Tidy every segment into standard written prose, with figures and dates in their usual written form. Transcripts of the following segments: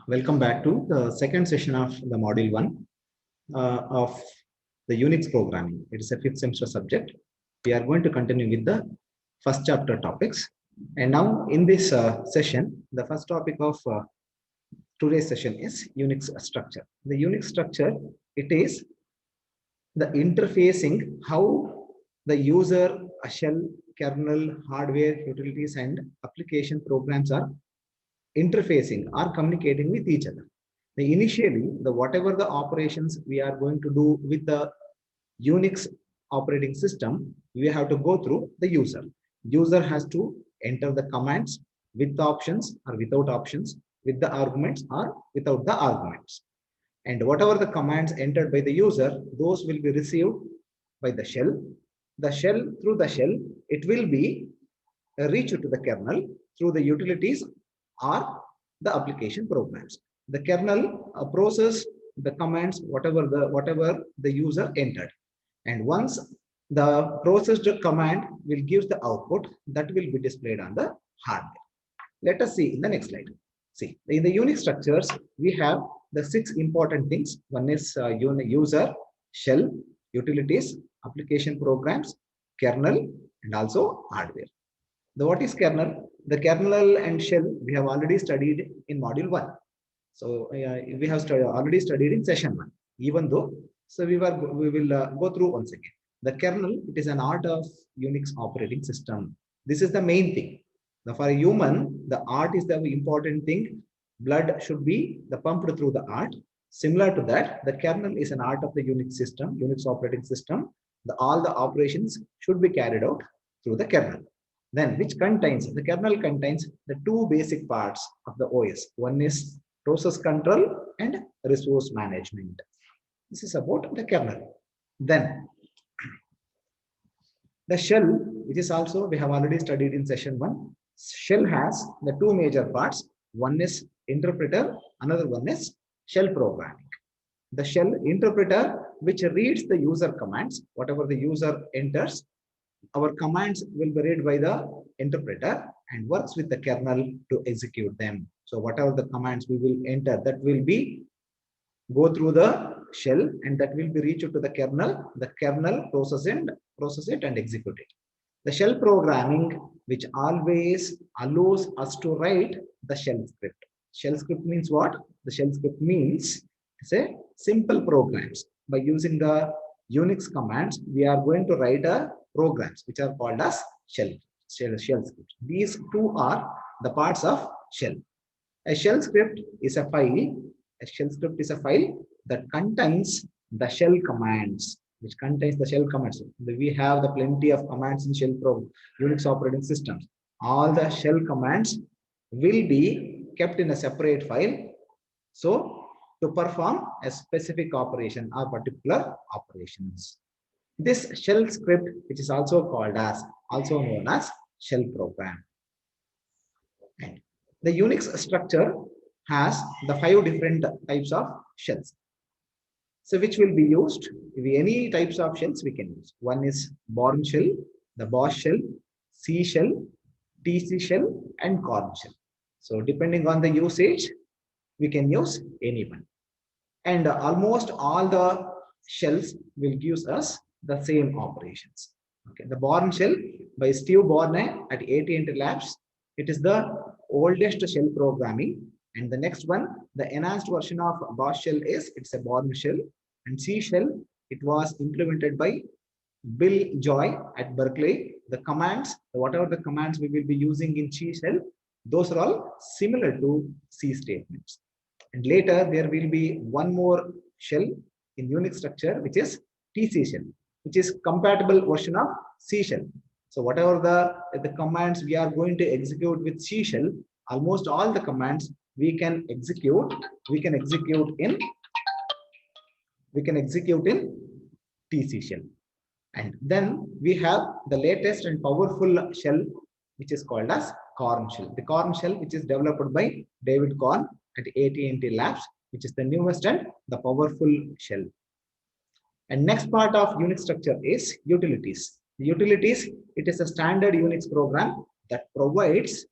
Welcome back to the second session of the module 1 of the Unix programming. It is a fifth semester subject. We are going to continue with the first chapter topics. And now in this session, the first topic of today's session is Unix structure. The Unix structure, it is the interfacing how the user, a shell, kernel, hardware, utilities, and application programs are interfacing or communicating with each other. Initially, whatever the operations we are going to do with the Unix operating system, we have to go through the user. User has to enter the commands with the options or without options, with the arguments or without the arguments. And whatever the commands entered by the user, those will be received by the shell. The shell, through the shell, it will be reached to the kernel through the utilities or the application programs. The kernel process the commands whatever the user entered, and once the processed command will give the output that will be displayed on the hardware. Let us see in the next slide. See, in the Unix structures we have the 6 important things. One is user, shell, utilities, application programs, kernel, and also hardware. What is kernel? The kernel and shell we have already studied in module 1. So we have already studied in session 1. Even though, so we will go through once again. The kernel, it is an art of Unix operating system. This is the main thing. Now, for a human, the art is the important thing. Blood should be pumped through the art. Similar to that, the kernel is an art of the Unix system, Unix operating system. All the operations should be carried out through the kernel. Then the kernel contains the 2 basic parts of the OS. One is process control and resource management. This is about the kernel. Then the shell, which is also we have already studied in session 1. Shell has the 2 major parts. One is interpreter, another one is shell programming. The shell interpreter, which reads the user commands, whatever the user enters, our commands will be read by the interpreter and works with the kernel to execute them. So whatever the commands we will enter, that will be go through the shell and that will be reached to the kernel. The kernel process it and execute it. The shell programming, which always allows us to write the shell script. Shell script means what? The shell script means say simple programs. By using the Unix commands, we are going to write programs which are called as shell scripts. These 2 are the parts of shell. A shell script is a file. A shell script is a file that contains the shell commands, which contains the shell commands. We have the plenty of commands in shell Unix operating systems. All the shell commands will be kept in a separate file. So to perform a specific operation or particular operations. This shell script, which is also known as shell program. And the Unix structure has the 5 different types of shells. So which will be used? Any types of shells we can use. One is Bourne shell, the Bash shell, C shell, TC shell, and Korn shell. So depending on the usage, we can use any one. And almost all the shells will give us the same operations. Okay, the Bourne shell by Steve Bourne at AT&T Labs. It is the oldest shell programming. And the next one, the enhanced version of Bash shell it's a Bourne shell. And C shell, it was implemented by Bill Joy at Berkeley. The commands, whatever the commands we will be using in C shell, those are all similar to C statements. And later there will be one more shell in Unix structure, which is TC shell, which is compatible version of C shell. So whatever the commands we are going to execute with C shell, almost all the commands we can execute in TC shell. And then we have the latest and powerful shell, which is called as Korn shell. The Korn shell, which is developed by David Korn at AT&T Labs, which is the newest and the powerful shell. And next part of Unix structure is utilities. The utilities, it is a standard Unix program that provides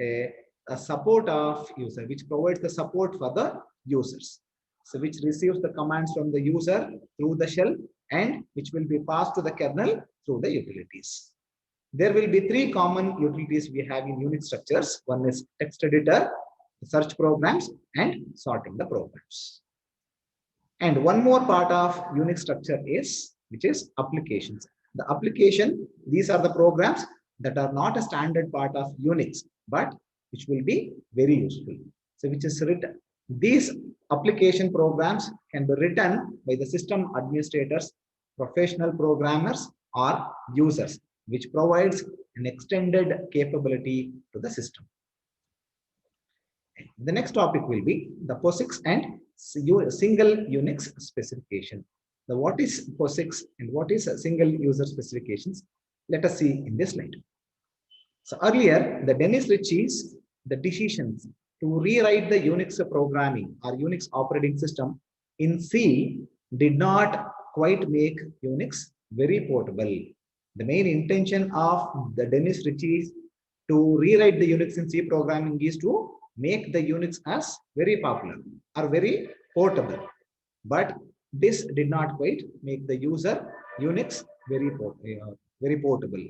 a a support of user, which provides the support for the users. So which receives the commands from the user through the shell and which will be passed to the kernel through the utilities. There will be three common utilities we have in Unix structures. One is text editor, search programs, and sorting the programs. And one more part of Unix structure is, which is applications. The application, these are the programs that are not a standard part of Unix, but which will be very useful. So which is written, these application programs can be written by the system administrators, professional programmers, or users, which provides an extended capability to the system. The next topic will be the POSIX and single Unix specification. The what is POSIX and what is a single user specifications? Let us see in this slide. So earlier, the Dennis Ritchie's the decisions to rewrite the Unix programming or Unix operating system in C did not quite make Unix very portable. The main intention of the Dennis Ritchie's to rewrite the Unix in C programming is to make the Unix as very popular or very portable. But this did not quite make the user Unix very portable.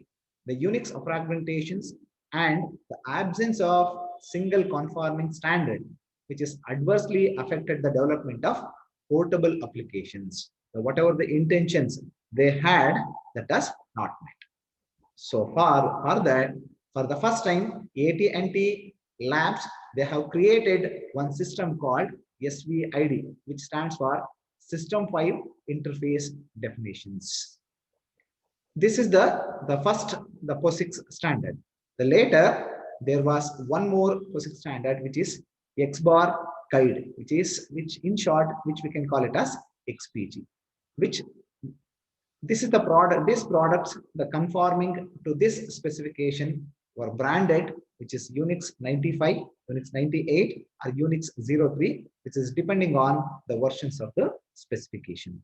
The Unix fragmentations and the absence of single conforming standard, which is adversely affected the development of portable applications. So whatever the intentions they had, that does not met. So for that, for the first time, AT&T Labs, they have created one system called SVID, which stands for System 5 Interface Definitions. This is the first, the POSIX standard. The later, there was one more POSIX standard, which is XBAR guide, which in short, which we can call it as XPG, which this is the product, these products, the conforming to this specification were branded, which is Unix 95, Unix 98, or Unix 03, which is depending on the versions of the specification.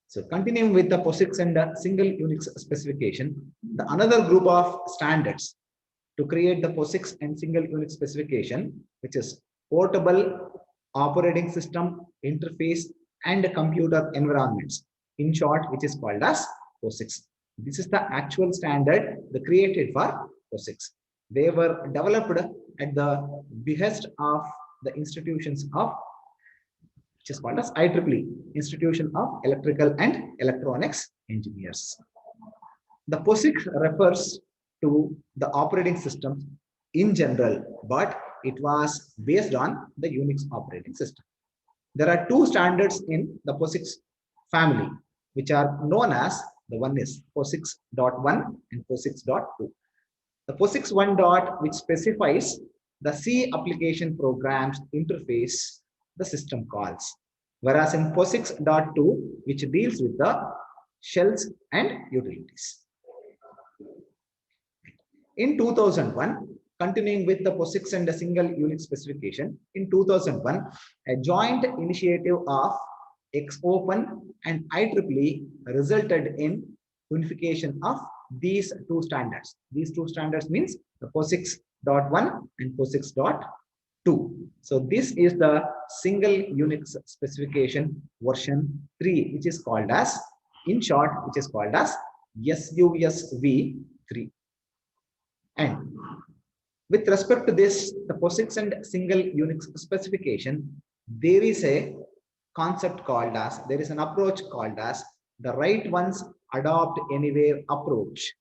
So continuing with the POSIX and the single Unix specification, the another group of standards to create the POSIX and single Unix specification, which is portable operating system interface and computer environments. In short, which is called as POSIX. This is the actual standard created for POSIX. They were developed at the behest of the institutions of, which is called as IEEE, Institution of Electrical and Electronics Engineers. The POSIX refers to the operating system in general, but it was based on the Unix operating system. There are two standards in the POSIX family, which are known as, the one is POSIX.1 and POSIX.2. The POSIX1 which specifies the C application programs interface the system calls, whereas in POSIX.2, which deals with the shells and utilities. In 2001, continuing with the POSIX and the single Unix specification, in 2001, a joint initiative of XOpen and IEEE resulted in unification of these two standards. These two standards means the POSIX.1 and POSIX.2. So this is the single Unix specification version 3, which is called as, in short, which is called as SUSV3. And with respect to this, the POSIX and single Unix specification, there is a concept called as, there is an approach called as the write once adopt anywhere approach.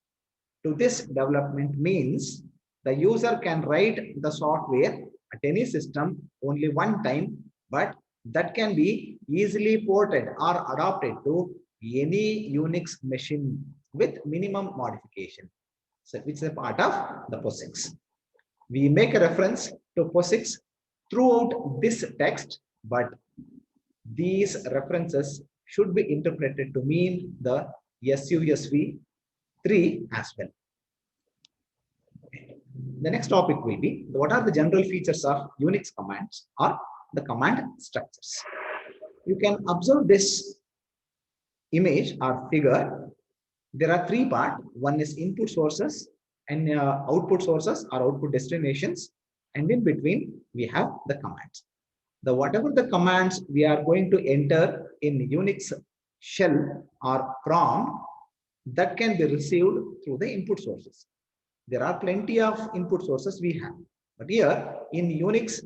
To this development means the user can write the software at any system only one time, but that can be easily ported or adopted to any Unix machine with minimum modification. So which is a part of the POSIX. We make a reference to POSIX throughout this text, but these references should be interpreted to mean the SUSV3 as well. The next topic will be what are the general features of Unix commands or the command structures. You can observe this image or figure. There are three parts. One is input sources, and output sources or output destinations, and in between we have the commands. The whatever the commands we are going to enter in Unix shell or prompt, that can be received through the input sources. There are plenty of input sources we have, but here in Unix,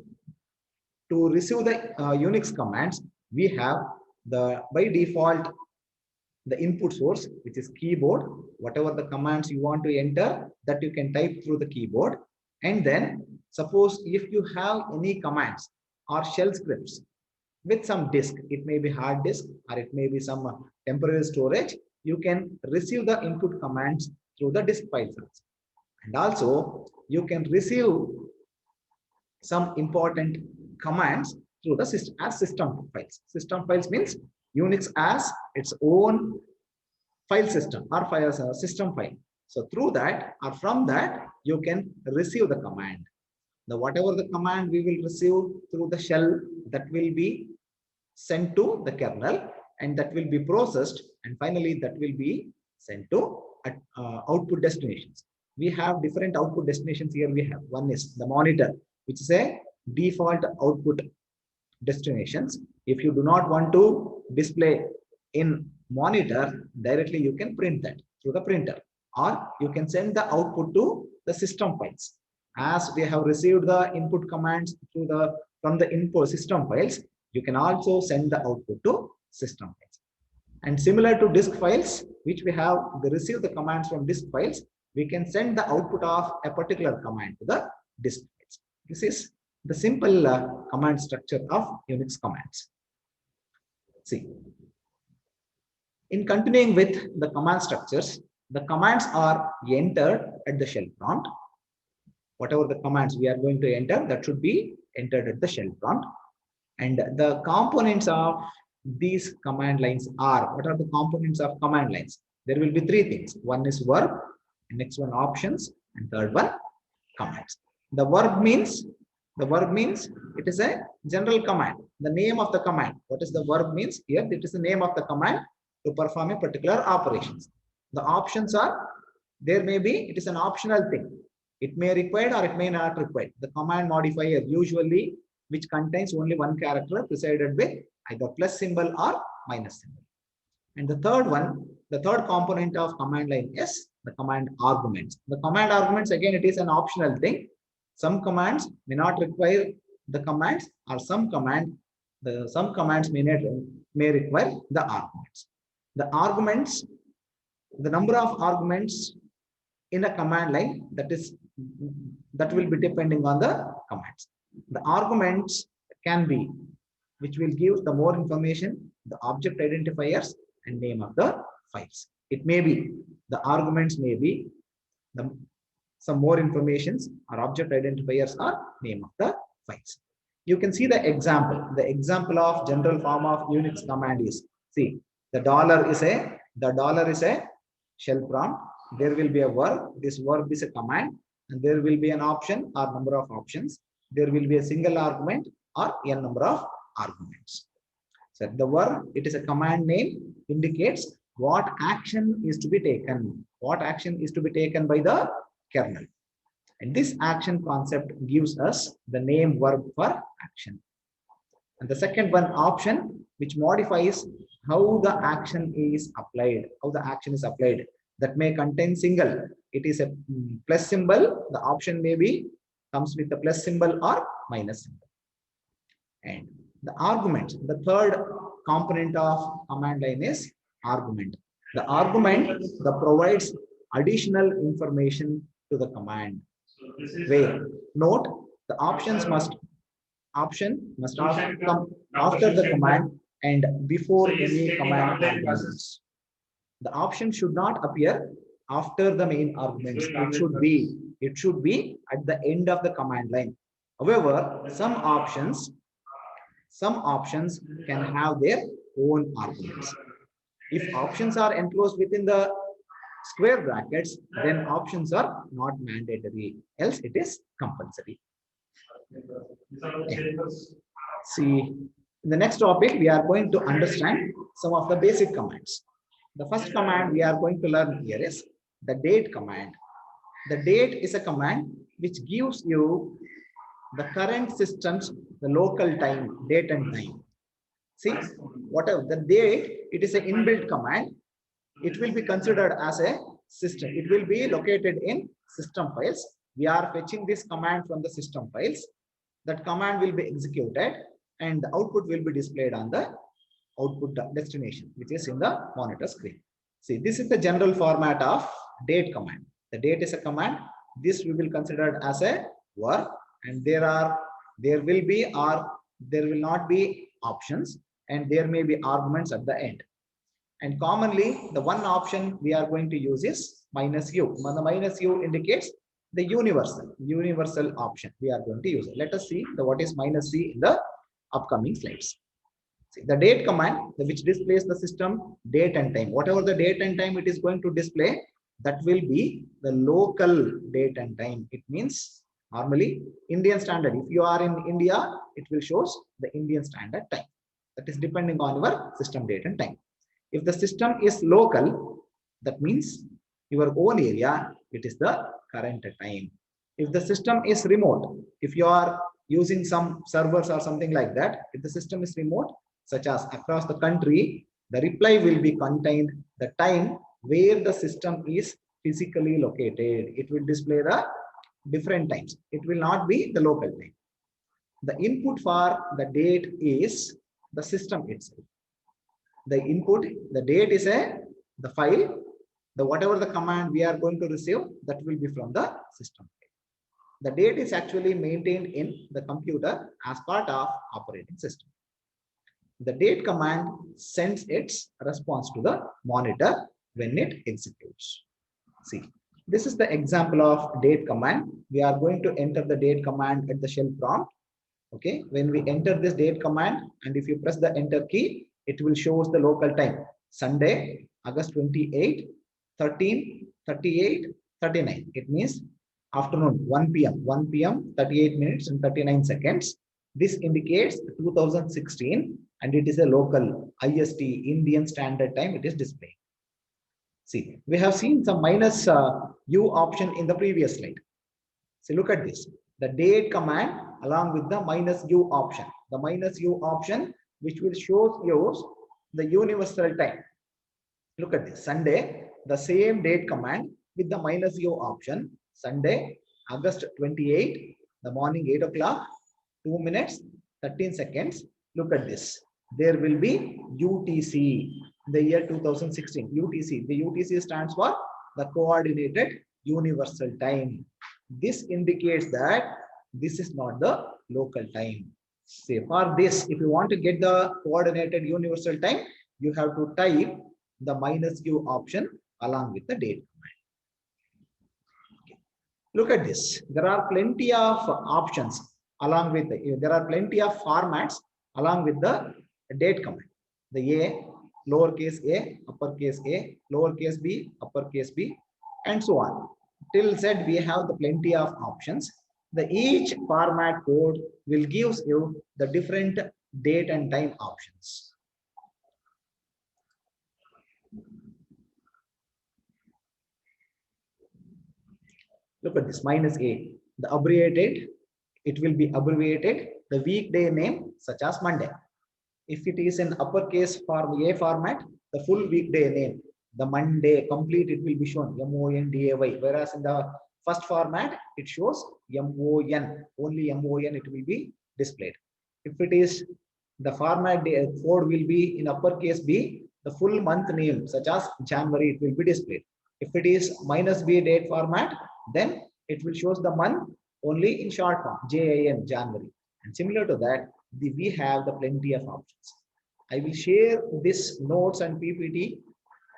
to receive the Unix commands, we have the by default the input source, which is keyboard. Whatever the commands you want to enter, that you can type through the keyboard. And then suppose if you have any commands or shell scripts with some disk, it may be hard disk or it may be some temporary storage, you can receive the input commands through the disk files. And also you can receive some important commands through the system as system files. System files means Unix as its own file system or file system file. So through that or from that, you can receive the command. The whatever the command we will receive through the shell, that will be sent to the kernel, and that will be processed, and finally that will be sent to output destinations. We have different output destinations here. We have one is the monitor, which is a default output destinations. If you do not want to display in monitor directly, you can print that through the printer, or you can send the output to the system files. As we have received the input commands through the from the input system files, you can also send the output to system files. And similar to disk files, which we have receive the commands from disk files, we can send the output of a particular command to the disk files. This is the simple command structure of Unix commands. See, in continuing with the command structures, the commands are entered at the shell prompt. Whatever the commands we are going to enter, that should be entered at the shell prompt. And the components of these command lines are, what are the components of command lines? There will be three things. One is verb, next one options, and third one commands. The verb means it is a general command. The name of the command. What is the verb means? Here it is the name of the command to perform a particular operations. The options are, there may be, it is an optional thing. It may require or it may not require. The command modifier usually which contains only one character preceded with either plus symbol or minus symbol. And the third one, the third component of command line is the command arguments. The command arguments, again, it is an optional thing. Some commands may not require the commands, or some commands may require the arguments. The arguments, the number of arguments in a command line, that will be depending on the commands. The arguments can be, which will give the more information, the object identifiers and name of the files. It may be, the arguments may be some more informations or object identifiers or name of the files. You can see the example. The example of general form of Unix command is, see, the dollar is a shell prompt. There will be a verb. This verb is a command, and there will be an option or number of options. There will be a single argument or n number of arguments. So the verb, it is a command name, indicates what action is to be taken. What action is to be taken by the kernel. And this action concept gives us the name verb for action. And the second one, option, which modifies how the action is applied. That may contain single. It is a plus symbol. The option may be comes with a plus symbol or minus symbol. And the argument, the third component of command line is argument. The argument that provides additional information to the command. Where note, the option must come after the command and before any command arguments. The option should not appear after the main arguments. It should be at the end of the command line. However, some options can have their own arguments. If options are enclosed within the square brackets, then options are not mandatory, else it is compulsory. Yeah. See, in the next topic, we are going to understand some of the basic commands. The first command we are going to learn here is the date command. The date is a command which gives you the current system's the local time, date and time. See, whatever the date, it is an inbuilt command. It will be considered as a system. It will be located in system files. We are fetching this command from the system files. That command will be executed and the output will be displayed on the output destination, which is in the monitor screen. See, this is the general format of date command. The date is a command. This we will consider as a verb, and there will be or there will not be options, and there may be arguments at the end. And commonly, the one option we are going to use is minus u. The minus u indicates the universal option we are going to use. Let us see what is minus c in the upcoming slides. See, the date command, which displays the system date and time. Whatever the date and time it is going to display, that will be the local date and time. It means normally Indian standard. If you are in India, it will shows the Indian standard time. That is depending on your system date and time. If the system is local, that means your own area, it is the current time. If the system is remote, if you are using some servers or something like that, if the system is remote, such as across the country, the reply will be contained the time where the system is physically located. It will display the different times. It will not be the local time. The input for the date is the system itself. The input, the date is the file, the whatever the command we are going to receive, that will be from the system. The date is actually maintained in the computer as part of operating system. The date command sends its response to the monitor when it executes. See, this is the example of date command. We are going to enter the date command at the shell prompt. Okay, when we enter this date command, and if you press the enter key, it will show us the local time. Sunday, August 28, 13, 38, 39. It means afternoon, 1 p.m., 1 p.m., 38 minutes and 39 seconds. This indicates 2016, and it is a local IST, Indian Standard Time, it is displayed. See, we have seen some minus u option in the previous slide. See, look at this. The date command along with the minus u option. The minus u option, which will show you the universal time. Look at this. Sunday, the same date command with the minus u option. Sunday, August 28, the morning 8 o'clock, 2 minutes, 13 seconds. Look at this. There will be UTC, the year 2016. UTC. The UTC stands for the Coordinated Universal Time. This indicates that this is not the local time. Say for this, if you want to get the Coordinated Universal Time, you have to type the minus u option along with the date command. Okay. Look at this. There are plenty of options along with there are plenty of formats along with the date command. The A, lowercase a, uppercase a, lowercase b, uppercase b, and so on. Till Z, we have the plenty of options. The each format code will give you the different date and time options. Look at this, minus a, the abbreviated, it will be abbreviated the weekday name such as Monday. If it is in uppercase form A format, the full weekday name, the Monday complete, it will be shown MONDAY, whereas in the first format it shows MON, only MON it will be displayed. If it is the format code will be in uppercase B, the full month name such as January, it will be displayed. If it is minus B date format, then it will shows the month only in short form, JAN, January. And similar to that, we have the plenty of options. I will share this notes and PPT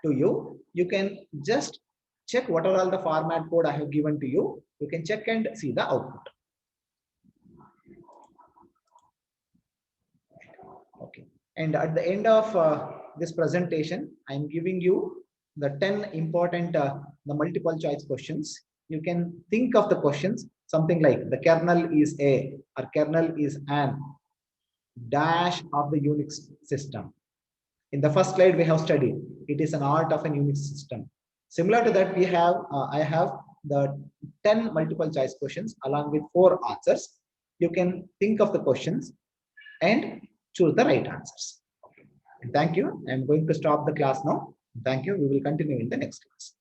to you. You can just check what are all the format code I have given to you. You can check and see the output. Okay. And at the end of this presentation, I am giving you the 10 important the multiple choice questions. You can think of the questions something like the kernel is a or kernel is an dash of the Unix system. In the first slide we have studied, it is an art of a Unix system. Similar to that, we have I have the 10 multiple choice questions along with 4 answers. You can think of the questions and choose the right answers. Thank you. I'm going to stop the class now. Thank you. We will continue in the next class.